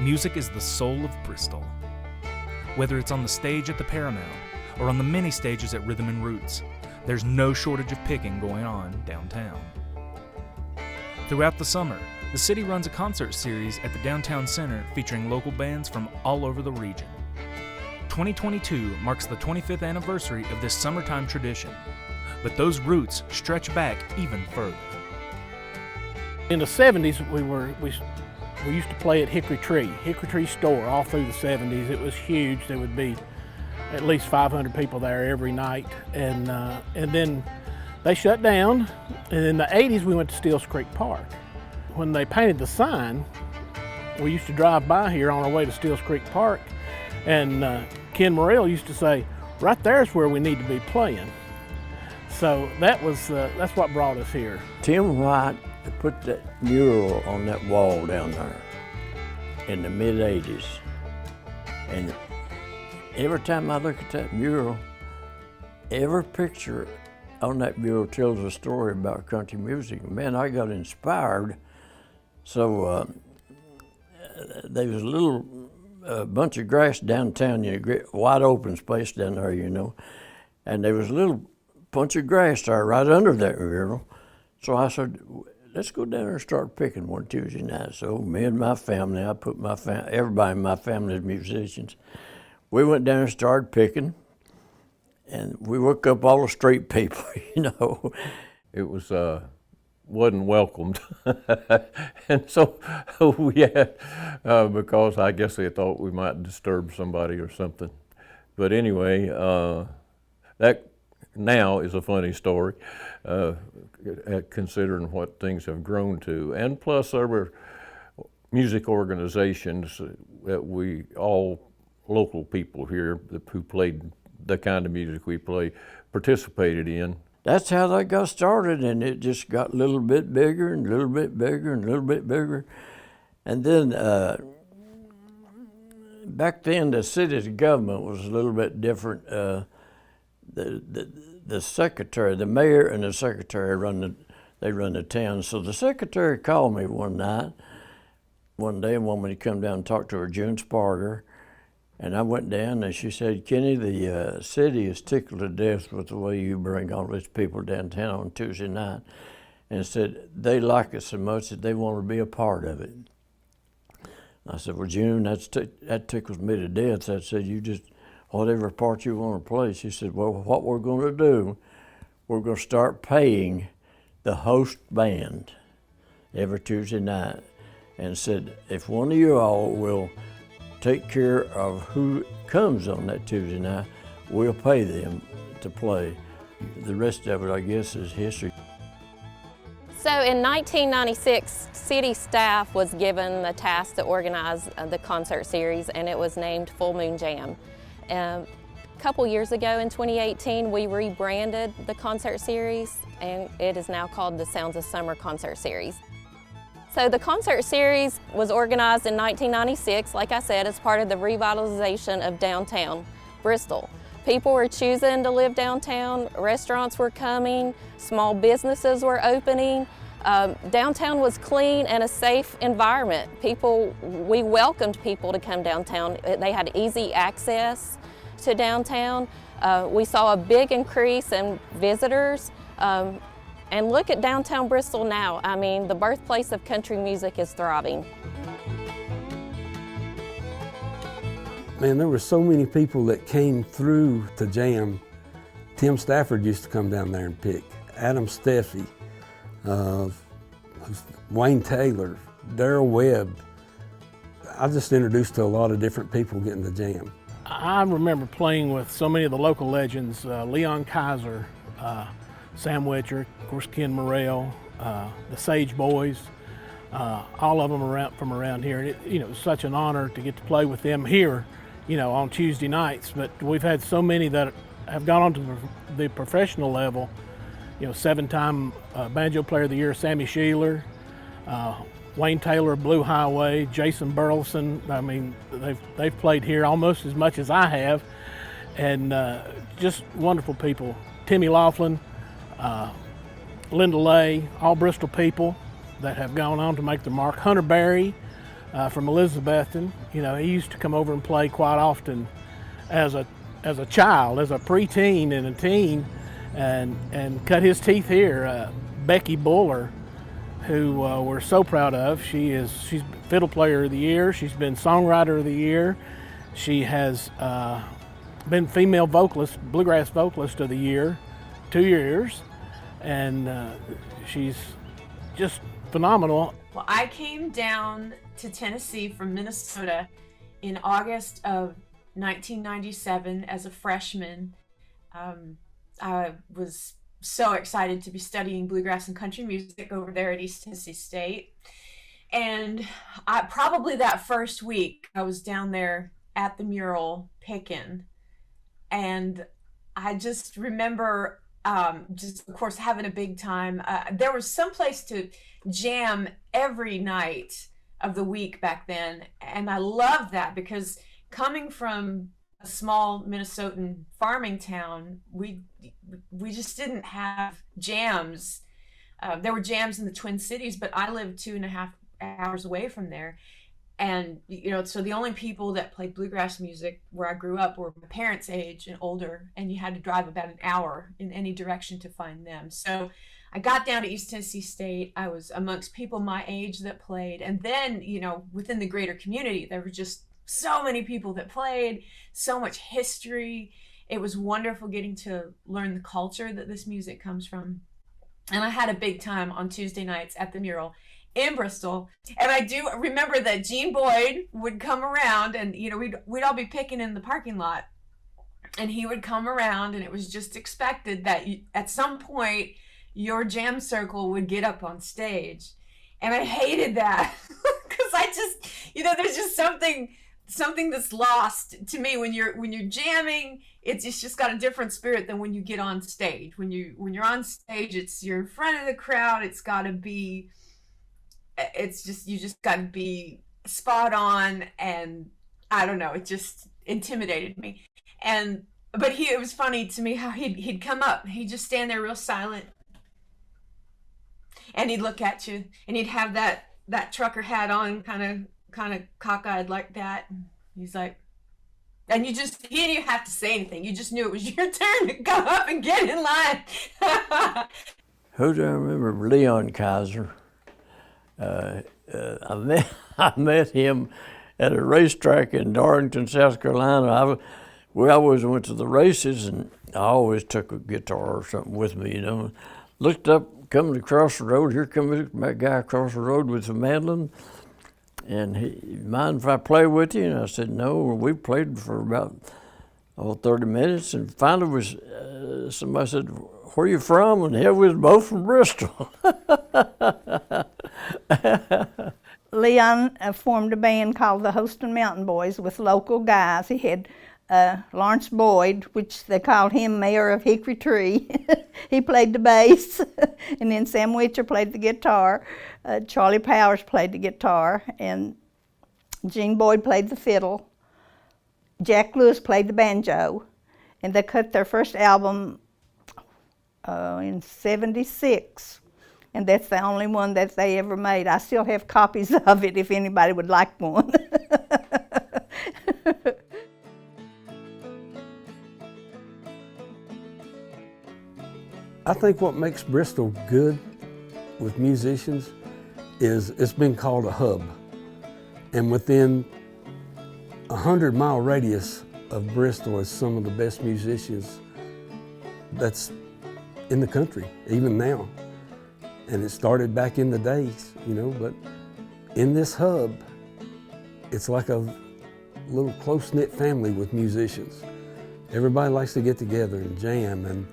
Music is the soul of Bristol. Whether it's on the stage at the Paramount or on the many stages at Rhythm and Roots, there's no shortage of picking going on downtown. Throughout the summer, the city runs a concert series at the Downtown Center featuring local bands from all over the region. 2022 marks the 25th anniversary of this summertime tradition, but those roots stretch back even further. In the 70s, we used to play at Hickory Tree Store all through the 70s. It was huge. There would be at least 500 people there every night. And then they shut down. And in the 80s, we went to Steels Creek Park. When they painted the sign, we used to drive by here on our way to Steels Creek Park. And Ken Morrell used to say, right there's where we need to be playing. So that's what brought us here. Tim White put that mural on that wall down there in the mid-80s. And every time I look at that mural, every picture on that mural tells a story about country music. Man, I got inspired. So there was a little bunch of grass downtown, wide open space down there, and there was a little bunch of grass there right under that mural. So I said, let's go down there and start picking one Tuesday night. So me and my family, I put everybody in my family as musicians. We went down and started picking, and we woke up all the street people, It was wasn't welcomed, and so we had because I guess they thought we might disturb somebody or something. But anyway, that now is a funny story, considering what things have grown to. And plus there were music organizations that we, all local people here who played the kind of music we play, participated in. That's how that got started, and it just got a little bit bigger and a little bit bigger and a little bit bigger. And then back then the city's government was a little bit different. The secretary, the mayor and the secretary run the town. So the secretary called me one day and wanted me to come down and talk to her, June Sparger. And I went down and she said, Kenny, the city is tickled to death with the way you bring all these people downtown on Tuesday night. And said they like it so much that they want to be a part of it. I said, well, June, that tickles me to death. I said, you just, whatever part you want to play. She said, well, what we're going to do, we're going to start paying the host band every Tuesday night. And said, if one of you all will take care of who comes on that Tuesday night, we'll pay them to play. The rest of it, I guess, is history. So in 1996, city staff was given the task to organize the concert series, and it was named Full Moon Jam. A couple years ago in 2018, we rebranded the concert series, and it is now called the Sounds of Summer Concert Series. So the concert series was organized in 1996, like I said, as part of the revitalization of downtown Bristol. People were choosing to live downtown, restaurants were coming, small businesses were opening. Downtown was clean and a safe environment. We welcomed people to come downtown. They had easy access to downtown. We saw a big increase in visitors. And look at downtown Bristol now. I mean, the birthplace of country music is thriving. Man, there were so many people that came through to jam. Tim Stafford used to come down there and pick. Adam Steffi, Wayne Taylor, Darrell Webb. I was just introduced to a lot of different people getting to jam. I remember playing with so many of the local legends, Leon Kaiser, Sam Wetcher, of course Ken Morrell, the Sage Boys, all of them from around here. And it was such an honor to get to play with them here, on Tuesday nights. But we've had so many that have gone on to the professional level. 7-time Banjo Player of the Year, Sammy Sheeler, Wayne Taylor, Blue Highway, Jason Burleson. I mean, they've played here almost as much as I have, and just wonderful people. Timmy Laughlin, Linda Lay, all Bristol people that have gone on to make the mark. Hunter Berry, from Elizabethton. You know, he used to come over and play quite often as a child, as a preteen and a teen, and cut his teeth here. Becky Buller, who we're so proud of. She's fiddle player of the year. She's been songwriter of the year. She has been female vocalist, bluegrass vocalist of the year, 2 years, and she's just phenomenal. Well, I came down to Tennessee from Minnesota in August of 1997 as a freshman. I was so excited to be studying bluegrass and country music over there at East Tennessee State. And probably that first week, I was down there at the mural picking. And I just remember just, of course, having a big time. There was some place to jam every night of the week back then. And I loved that because coming from a small Minnesotan farming town, we just didn't have jams. There were jams in the Twin Cities, but I lived 2.5 hours away from there. And, you know, so the only people that played bluegrass music where I grew up were my parents' age and older, and you had to drive about an hour in any direction to find them. So I got down to East Tennessee State. I was amongst people my age that played. And then, you know, within the greater community, there were just so many people that played, so much history. It was wonderful getting to learn the culture that this music comes from. And I had a big time on Tuesday nights at the mural in Bristol. And I do remember that Gene Boyd would come around, and, you know, we'd all be picking in the parking lot, and he would come around, and it was just expected that at some point your jam circle would get up on stage. And I hated that because I just, you know, there's just something that's lost to me when you're jamming. It's just got a different spirit than when you get on stage. When you're on stage, you're in front of the crowd. You just got to be spot on. And I don't know, it just intimidated me. But it was funny to me how he'd come up, he'd just stand there real silent, and he'd look at you, and he'd have that trucker hat on, kind of cockeyed like that. He's like, and he didn't have to say anything. You just knew it was your turn to come up and get in line. Who do I remember? Leon Kaiser. I met him at a racetrack in Darlington, South Carolina. We always went to the races, and I always took a guitar or something with me, you know. Looked up, coming across the road, here comes that guy across the road with a mandolin. And he, mind if I play with you? And I said, no. We played for about 30 minutes, and finally somebody said, where you from? And hell, we was both from Bristol. Leon formed a band called the Hostin Mountain Boys with local guys. He had Lawrence Boyd, which they called him Mayor of Hickory Tree. He played the bass, and then Sam Witcher played the guitar. Charlie Powers played the guitar, and Gene Boyd played the fiddle. Jack Lewis played the banjo, and they cut their first album in '76, and that's the only one that they ever made. I still have copies of it if anybody would like one. I think what makes Bristol good with musicians is it's been called a hub. And within a 100-mile radius of Bristol is some of the best musicians that's in the country, even now. And it started back in the days, you know, but in this hub, it's like a little close-knit family with musicians. Everybody likes to get together and jam, and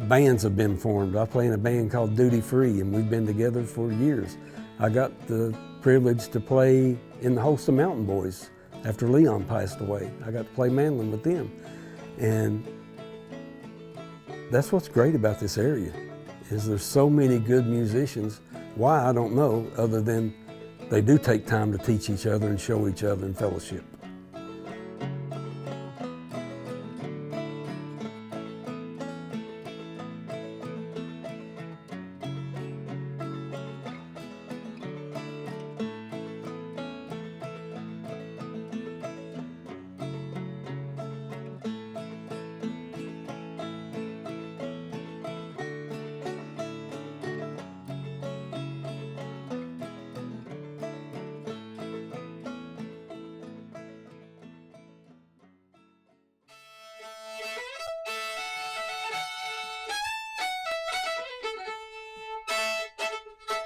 bands have been formed. I play in a band called Duty Free, and we've been together for years. I got the privilege to play in the Hostin Mountain Boys after Leon passed away. I got to play mandolin with them. And that's what's great about this area, is there's so many good musicians. Why, I don't know, other than they do take time to teach each other and show each other and fellowship.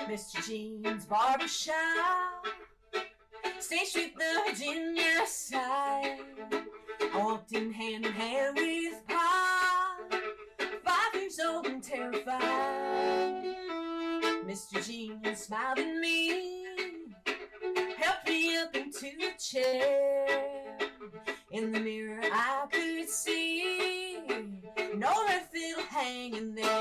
Mr. Jean's barbershop, State Street, the Virginia side. I walked in hand with Pop, 5 years old and terrified. Mr. Jean smiled at me, helped me up into a chair. In the mirror I could see no red fiddle hanging there.